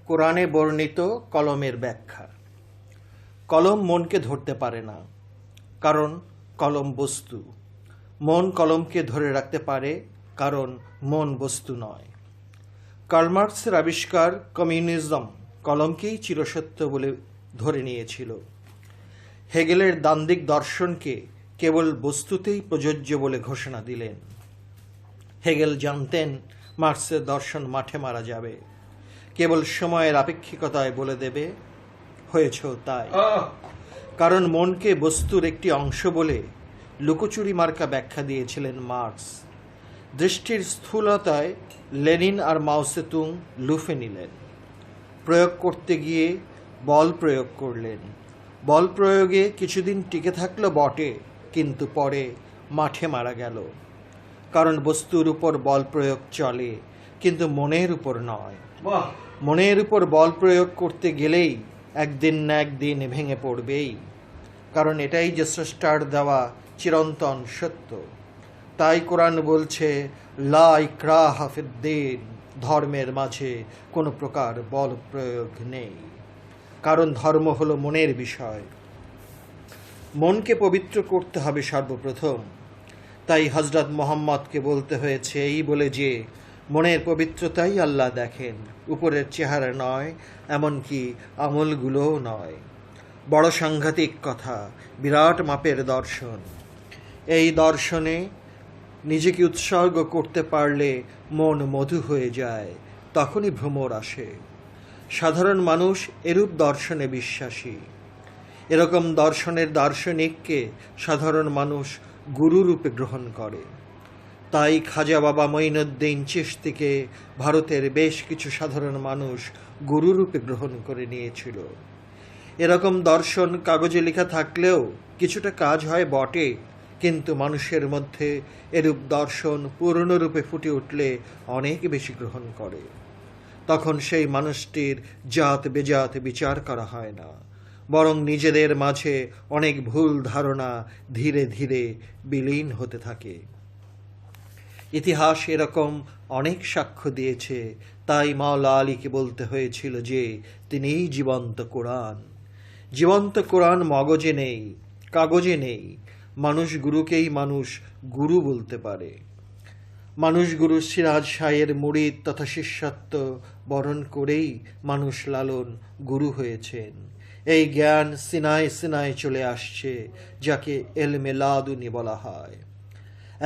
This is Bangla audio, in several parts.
কোরআনে বর্ণিত কলমের ব্যাখ্যা। কলম মনকে ধরতে পারে না, কারণ কলম বস্তু। মন কলমকে ধরে রাখতে পারে, কারণ মন বস্তু নয়। কার্ল মার্কসের আবিষ্কার কমিউনিজম কলমকেই চিরসত্য বলে ধরে নিয়েছিল। হেগেলের দ্বান্দ্বিক দর্শনকে কেবল বস্তুতেই প্রযোজ্য বলে ঘোষণা দিলেন। হেগেল জানতেন মার্কসের দর্শন মাঠে মারা যাবে, কেবল সময়ের আপেক্ষিকতায় বলে দেবে, হয়েছেও তাই। কারণ মনকে বস্তুর একটি অংশ বলে লুকোচুরি মার্কা ব্যাখ্যা দিয়েছিলেন মার্কস। দৃষ্টির স্থূলতায় লেনিন আর মাওসেতুং লুফে নিলেন। প্রয়োগ করতে গিয়ে বল প্রয়োগ করলেন। বল প্রয়োগে কিছুদিন টিকে থাকলো বটে, কিন্তু পরে মাঠে মারা গেল। কারণ বস্তুর উপর বল প্রয়োগ চলে, কিন্তু মনের উপর নয়। মনের উপর বল প্রয়োগ করতে গেলেই একদিন না একদিন ভেঙে পড়বেই, কারণ এটাই যে স্রষ্টার দেওয়া চিরন্তন সত্য। তাই কোরআন বলছে, লা ইকরাহা ফিদ্দীন, ধর্মের মাঝে কোনো প্রকার বল প্রয়োগ নেই, কারণ ধর্ম হলো মনের বিষয়। মনকে পবিত্র করতে হবে সর্বপ্রথম। তাই হযরত মুহাম্মদকে বলতে হয়েছে এই বলে যে মনের পবিত্রতাই আল্লাহ দেখেন, উপরের চেহারা নয়, এমনকি আমলগুলোও নয়। বড় সাংঘাতিক কথা, বিরাট মাপের দর্শন। এই দর্শনে নিজেকে উৎসর্গ করতে পারলে মন মধু হয়ে যায়, তখনই ভ্রমর আসে। সাধারণ মানুষ এরূপ দর্শনে বিশ্বাসী। এরকম দর্শনের দার্শনিককে সাধারণ মানুষ গুরুরূপে গ্রহণ করে। তাই খাজা বাবা মঈনুদ্দিন চিশতিকে ভারতের বেশ কিছু সাধারণ মানুষ গুরুরূপে গ্রহণ করে নিয়েছিল। এরকম দর্শন কাগজে লেখা থাকলেও কিছুটা কাজ হয় বটে, কিন্তু মানুষের মধ্যে এরূপ দর্শন পূর্ণরূপে ফুটে উঠলে অনেক বেশি গ্রহণ করে। তখন সেই মানুষটির জাত বেজাত বিচার করা হয় না, বরং নিজেদের মাঝে অনেক ভুল ধারণা ধীরে ধীরে বিলীন হতে থাকে। ইতিহাস এরকম অনেক সাক্ষ্য দিয়েছে। তাই মাওলা আলীকে বলতে হয়েছিল যে তিনিই জীবন্ত কোরআন। জীবন্ত কোরআন মগজে নেই, কাগজে নেই। মানুষ গুরুকেই মানুষ গুরু বলতে পারে। মানুষ গুরু সিরাজ শাহের মুরিদ তথা শিষ্যত্ব বরণ করেই মানুষ লালন গুরু হয়েছেন। এই জ্ঞান সিনায় সিনায় চলে আসছে, যাকে এলমে লাদুনি বলা হয়।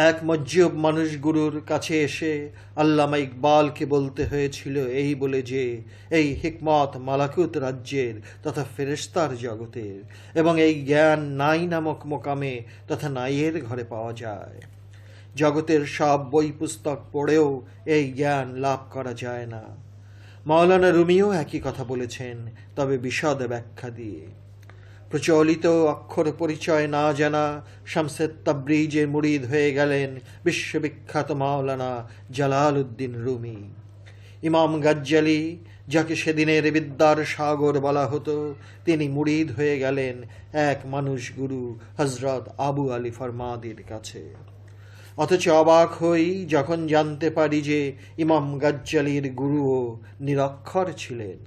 এক মজ্জুব মানুষ গুরুর কাছে এসে আল্লামা ইকবালকে বলতে হয়েছিল এই বলে যে এই হিকমত মালাকুত রাজ্যের তথা ফেরেশতার জগতের, এবং এই জ্ঞান নাই নামক মোকামে তথা নাইয়ের ঘরে পাওয়া যায়। জগতের সব বই পুস্তক পড়েও এই জ্ঞান লাভ করা যায় না। মাওলানা রুমিও একই কথা বলেছেন, তবে বিশদ ব্যাখ্যা দিয়ে। প্রচলিত অক্ষর পরিচয় না জানা শামসে তাবরিজের মুরিদ হয়ে গেলেন বিশ্ববিখ্যাত মাওলানা জালালউদ্দিন রুমি। ইমাম গাজ্জালি, যাকে সেদিনের বিদ্যার সাগর বলা হতো, তিনি মুরিদ হয়ে গেলেন এক মানুষ গুরু হযরত আবু আলী ফরমাদির কাছে। অথচ অবাক হই যখন জানতে পারি যে ইমাম গাজ্জালির গুরুও নিরক্ষর ছিলেন।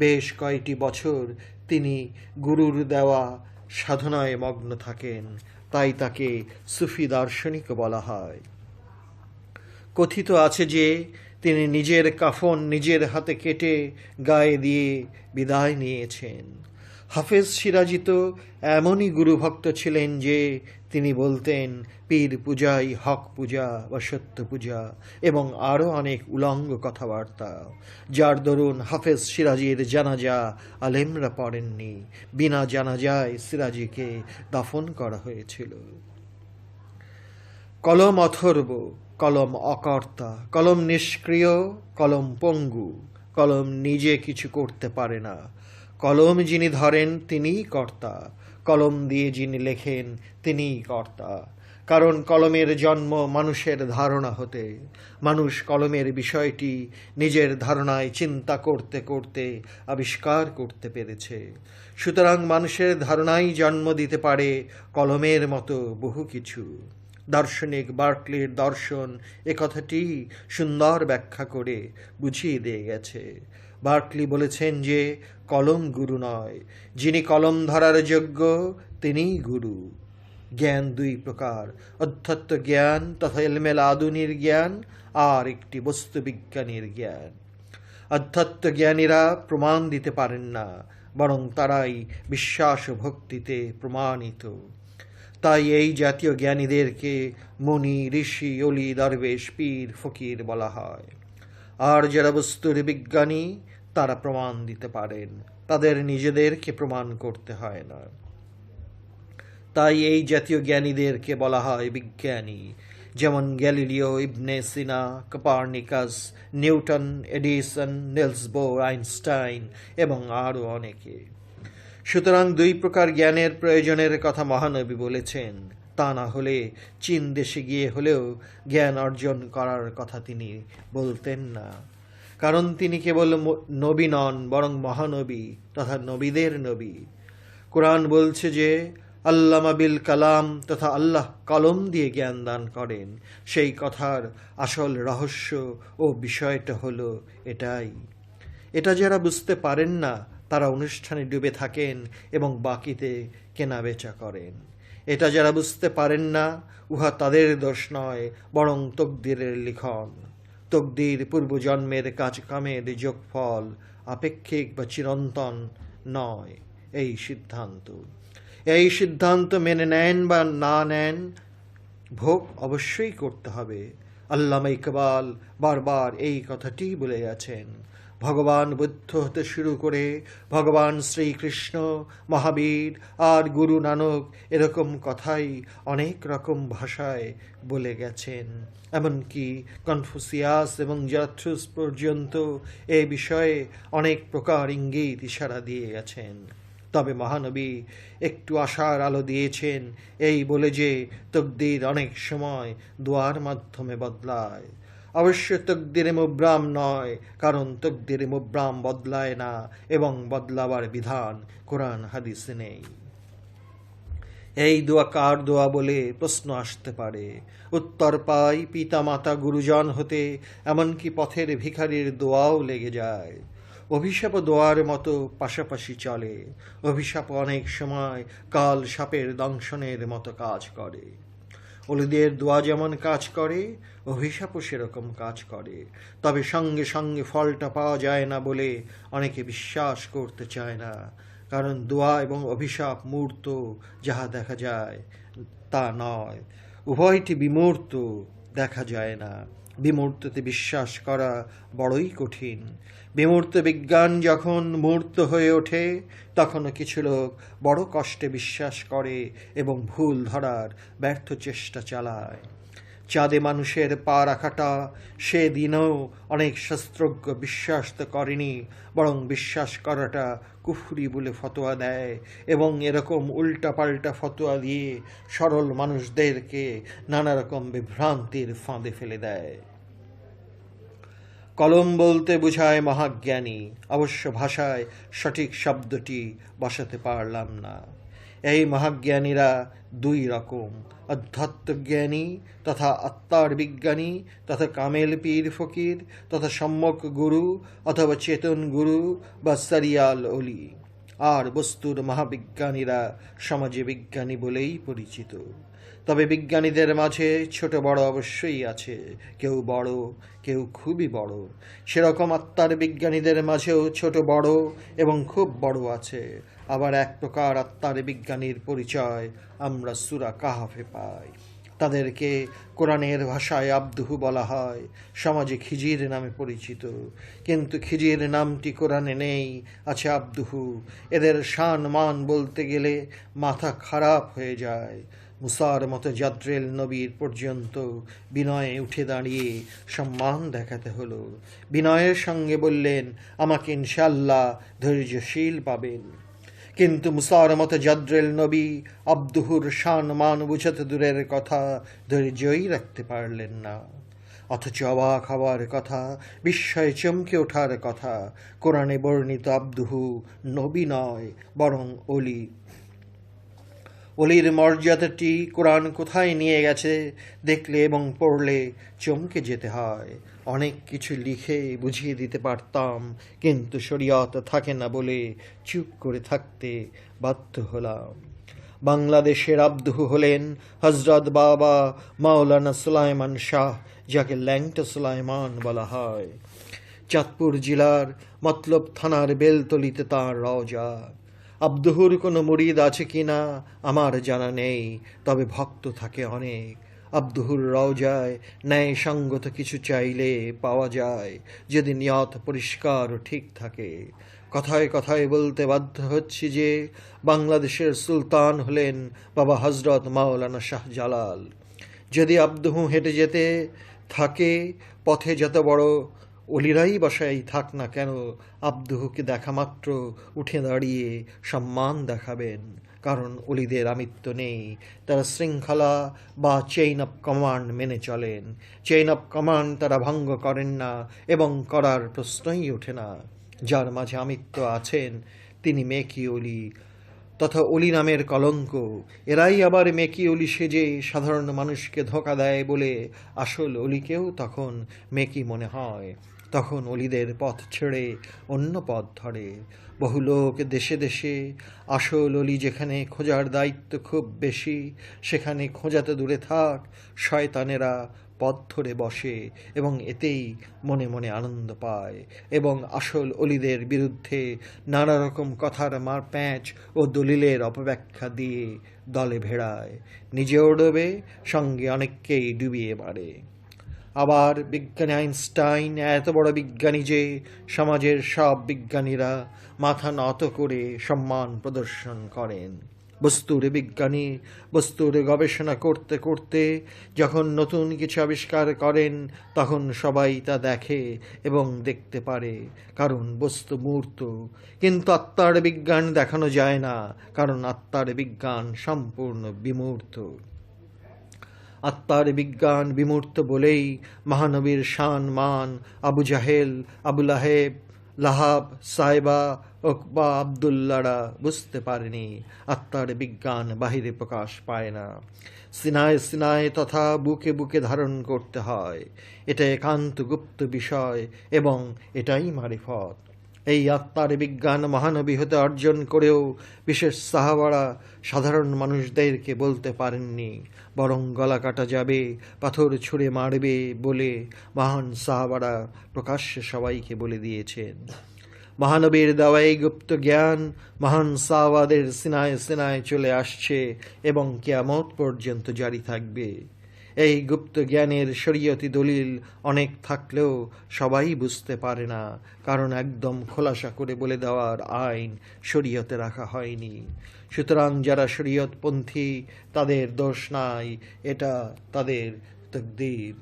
বেশ কয়েকটি বছর তিনি গুরুর দেওয়া সাধনায় মগ্ন থাকেন, তাই তাকে সুফি দার্শনিক বলা হয়। কথিত আছে যে তিনি নিজের কাফন নিজের হাতে কেটে গায়ে দিয়ে বিদায় নিয়েছেন। হাফেজ সিরাজি তো এমনই গুরুভক্ত ছিলেন যে তিনি বলতেন পীর পূজাই হক পূজা বা সত্য পূজা, এবং আরও অনেক উলঙ্গ কথাবার্তা, যার দরুন হাফেজ সিরাজির জানাজা আলেমরা পড়েননি। বিনা জানাজায় সিরাজিকে দাফন করা হয়েছিল। কলম অথর্ব, কলম অকর্তা, কলম নিষ্ক্রিয়, কলম পঙ্গু। কলম নিজে কিছু করতে পারে না। কলম যিনি ধরেন তিনিই কর্তা। কলম দিয়ে যিনি লেখেন তিনিই কর্তা। কারণ কলমের জন্ম মানুষের ধারণা হতে। মানুষ কলমের বিষয়টি নিজের ধারণায় চিন্তা করতে করতে আবিষ্কার করতে পেরেছে। সুতরাং মানুষের ধারণাই জন্ম দিতে পারে কলমের মতো বহু কিছু। দার্শনিক বার্কলির দর্শন এ কথাটি সুন্দর ব্যাখ্যা করে বুঝিয়ে দিয়ে গেছে। বার্কলি বলেছেন যে কলম গুরু নয়, যিনি কলম ধরার যোগ্য তিনিই গুরু। জ্ঞান দুই প্রকার, অধ্যাত্ম জ্ঞান তথা এলমেল আদুনির জ্ঞান, আর একটি বস্তুবিজ্ঞানীর জ্ঞান। অধ্যাত্ম জ্ঞানীরা প্রমাণ দিতে পারেন না, বরং তারাই বিশ্বাস ও ভক্তিতে প্রমাণিত। তাই এই জাতীয় জ্ঞানীদেরকে মুনি, ঋষি, অলি, দরবেশ, পীর, ফকির বলা হয়। আর যারা বস্তুর বিজ্ঞানী তারা প্রমাণ দিতে পারেন, তাদের নিজেদেরকে প্রমাণ করতে হয় না। তাই এই জাতীয় জ্ঞানীদেরকে বলা হয় বিজ্ঞানী, যেমন Galileo, Ibn Sina, Copernicus, Newton, Edison, Niels Bohr, Einstein এবং আরও অনেকে। সুতরাং দুই প্রকার জ্ঞানের প্রয়োজনের কথা মহানবী বলেছেন, তা না হলে চীন দেশে গিয়ে হলেও জ্ঞান অর্জন করার কথা তিনি বলতেন না। কারণ তিনি কেবল নবী নন, বরং মহানবী তথা নবীদের নবী। কোরআন বলছে যে আল্লামা বিল কালাম তথা আল্লাহ কলম দিয়ে জ্ঞান দান করেন। সেই কথার আসল রহস্য ও বিষয়টা হলো এটাই। এটা যারা বুঝতে পারেন না তারা অনুষ্ঠানে ডুবে থাকেন এবং বাকিতে কেনাবেচা করেন। এটা যারা বুঝতে পারেন না উহা তাদের দোষ নয়, বরং তকদিরের লিখন। তকদির পূর্বজন্মের কাজকামের যোগফল, আপেক্ষিক বা চিরন্তন নয়। এই সিদ্ধান্ত মেনে নেন বা না নেন, ভোগ অবশ্যই করতে হবে। আল্লামা ইকবাল বারবার এই কথাটি বলে গেছেন। ভগবান বুদ্ধ হতে শুরু করে ভগবান শ্রীকৃষ্ণ, মহাবীর আর গুরু নানক এরকম কথাই অনেক রকম ভাষায় বলে গেছেন। এমনকি কনফুসিয়াস এবং জারাথুস্ত্র পর্যন্ত এ বিষয়ে অনেক প্রকার ইঙ্গিত ইশারা দিয়ে গেছেন। তবে মহানবী একটু আশার আলো দিয়েছেন এই বলে যে তকদির অনেক সময় দোয়ার মাধ্যমে বদলায়। অবশ্য তকদিরে মুবরাম নয়, কারণ তকদিরে মুবরাম বদলায় না এবং বদলাবার বিধান কোরআন হাদিসে নেই। এই দোয়া কার দোয়া বলে প্রশ্ন আসতে পারে। উত্তর পাই পিতা মাতা গুরুজন হতে এমনকি পথের ভিখারির দোয়াও লেগে যায়। অভিশাপ দোয়ার মতো পাশাপাশি চলে। অভিশাপ অনেক সময় কাল সাপের দংশনের মতো কাজ করে। অলিদের দোয়া যেমন কাজ করে, অভিশাপও সেরকম কাজ করে। তবে সঙ্গে সঙ্গে ফলটা পাওয়া যায় না বলে অনেকে বিশ্বাস করতে চায় না। কারণ দোয়া এবং অভিশাপ মূর্ত, যাহা দেখা যায় তা নয়। উভয়টি বিমূর্ত, দেখা যায় না। বিমূর্ততে বিশ্বাস করা বড়ই কঠিন। বিমূর্ত বিজ্ঞান যখন মূর্ত হয়ে ওঠে তখনও কিছু লোক বড় কষ্টে বিশ্বাস করে এবং ভুল ধরার ব্যর্থ চেষ্টা চালায়। চাঁদে মানুষের পা রাখাটা সেদিনও অনেক শাস্ত্রজ্ঞ বিশ্বাস তো করেনি, বরং বিশ্বাস করাটা কুফরি বলে ফতোয়া দেয় এবং এরকম উল্টাপাল্টা ফতোয়া দিয়ে সরল মানুষদেরকে নানা রকম বিভ্রান্তির ফাঁদে ফেলে দেয়। কলম বলতে বোঝায় মহাজ্ঞানী, অবশ্য ভাষায় সঠিক শব্দটি বসাতে পারলাম না। এই মহাজ্ঞানীরা দুই রকম, অধ্যাত্মজ্ঞানী তথা আত্মার বিজ্ঞানী তথা কামেল পীর ফকির তথা সম্যক গুরু অথবা চেতন গুরু বা সারিয়াল অলি। আর বস্তুর মহাবিজ্ঞানীরা সমাজে বিজ্ঞানী বলেই পরিচিত। তবে বিজ্ঞানীদের মাঝে ছোট বড় অবশ্যই আছে, কেউ বড়, কেউ খুবই বড়। সেরকম আত্মার বিজ্ঞানীদের মাঝেও ছোট বড় এবং খুব বড় আছে। আবার এক প্রকার আত্মার বিজ্ঞানীর পরিচয় আমরা সূরা কাহফে পাই। তাদেরকে কোরআনের ভাষায় আব্দুহু বলা হয়, সমাজে খিজির নামে পরিচিত। কিন্তু খিজির নামটি কোরআনে নেই, আছে আব্দুহু। এদের শান মান বলতে গেলে মাথা খারাপ হয়ে যায়। মুসার মতো জাদ্রেল নবীর পর্যন্ত বিনয়ে উঠে দাঁড়িয়ে সম্মান দেখাতে হলো। বিনয়ের সঙ্গে বললেন, আমাকে ইনশাল্লাহ ধৈর্যশীল পাবেন। কিন্তু মুসার মতো জাদ্রেল নবী আব্দুহুর শান মান বুঝাতে দূরের কথা, ধৈর্যই রাখতে পারলেন না। অথচ অবাক হওয়ার কথা, বিস্ময়ে চমকে ওঠার কথা, কোরআনে বর্ণিত আব্দুহু নবী নয় বরং অলি। অলির মর্যাদাটি কোরআন কোথায় নিয়ে গেছে দেখলে এবং পড়লে চমকে যেতে হয়। অনেক কিছু লিখে বুঝিয়ে দিতে পারতাম, কিন্তু শরীয়ত থাকে না বলে চুপ করে থাকতে বাধ্য হলাম। বাংলাদেশের আব্দুহু হলেন হজরত বাবা মাওলানা সুলাইমান শাহ, যাকে ল্যাংটা সুলাইমান বলা হয়। চাঁদপুর জেলার মতলব থানার বেলতলিতে তাঁর রওজা। আব্দুহুর কোনো মুরিদ আছে কিনা আমার জানা নেই, তবে ভক্ত থাকে অনেক। আব্দুহুর রওজায় ন্যায় সঙ্গত কিছু চাইলে পাওয়া যায়, যদি নিয়ত পরিষ্কার ও ঠিক থাকে। কথায় কথায় বলতে বাধ্য হচ্ছি যে বাংলাদেশের সুলতান হলেন বাবা হজরত মাওলানা শাহ জালাল। যদি আব্দুহু হেঁটে যেতে থাকে পথে, যত বড় অলিরাই বসাই থাক না কেন, আব্দুহুকে দেখা মাত্র উঠে দাঁড়িয়ে সম্মান দেখাবেন। কারণ অলিদের আমিত্ব নেই, তারা শৃঙ্খলা বা চেইন অফ কমান্ড মেনে চলেন। চেইন অফ কমান্ড তারা ভঙ্গ করেন না এবং করার প্রশ্নই ওঠে না। যার মাঝে আমিত্ব আছেন তিনি মেকি অলি তথা অলি নামের কলঙ্ক। এরাই আবার মেকি অলি সেজে সাধারণ মানুষকে ধোঁকা দেয় বলে আসল অলিকেও তখন মেকি মনে হয়। তখন অলিদের পথ ছেড়ে অন্য পথ ধরে। বহু লোক দেশে দেশে আসল অলি যেখানে খোঁজার দায়িত্ব খুব বেশি, সেখানে খোঁজাতে দূরে থাক, শয়তানেরা পথ ধরে বসে এবং এতেই মনে মনে আনন্দ পায় এবং আসল অলিদের বিরুদ্ধে নানা রকম কথার মারপ্যাঁচ ও দলিলের অপব্যাখ্যা দিয়ে দলে ভেড়ায়, নিজেও ডোবে, সঙ্গে অনেককেই ডুবিয়ে মারে। আবার বিজ্ঞানী আইনস্টাইন এত বড় বিজ্ঞানী যে সমাজের সব বিজ্ঞানীরা মাথা নত করে সম্মান প্রদর্শন করেন। বস্তুর বিজ্ঞানী বস্তুর গবেষণা করতে করতে যখন নতুন কিছু আবিষ্কার করেন, তখন সবাই তা দেখে এবং দেখতে পারে, কারণ বস্তু মূর্ত। কিন্তু আত্মার বিজ্ঞান দেখানো যায় না, কারণ আত্মার বিজ্ঞান সম্পূর্ণ বিমূর্ত। আত্মার বিজ্ঞান বিমূর্ত বলেই মহানবীর শান মান আবু জাহেল, আবু লাহাব, সাইবা, ওকবা, আবদুল্লারা বুঝতে পারেনি। আত্মার বিজ্ঞান বাহিরে প্রকাশ পায় না, সিনায় সিনায় তথা বুকে বুকে ধারণ করতে হয়। এটা একান্ত গুপ্ত বিষয় এবং এটাই মারিফত। এই আত্মার বিজ্ঞান মহানবী হতে অর্জন করেও বিশেষ সাহাবারা সাধারণ মানুষদেরকে বলতে পারেননি, বরং গলা কাটা যাবে, পাথর ছুঁড়ে মারবে বলে মহান সাহাবারা প্রকাশ্যে সবাইকে বলে দিয়েছেন। মহানবীর দেওয়া এই গুপ্ত জ্ঞান মহান সাহাবাদের সিনায় সিনায় চলে আসছে এবং কিয়ামত পর্যন্ত জারি থাকবে। এই গুপ্ত জ্ঞানের শরীয়তি দলিল অনেক থাকলেও সবাই বুঝতে পারে না, কারণ একদম খোলাসা করে বলে দেওয়ার আইন শরীয়তে রাখা হয়নি। সুতরাং যারা শরীয়তপন্থী তাদের দোষ নাই, এটা তাদের তকদির।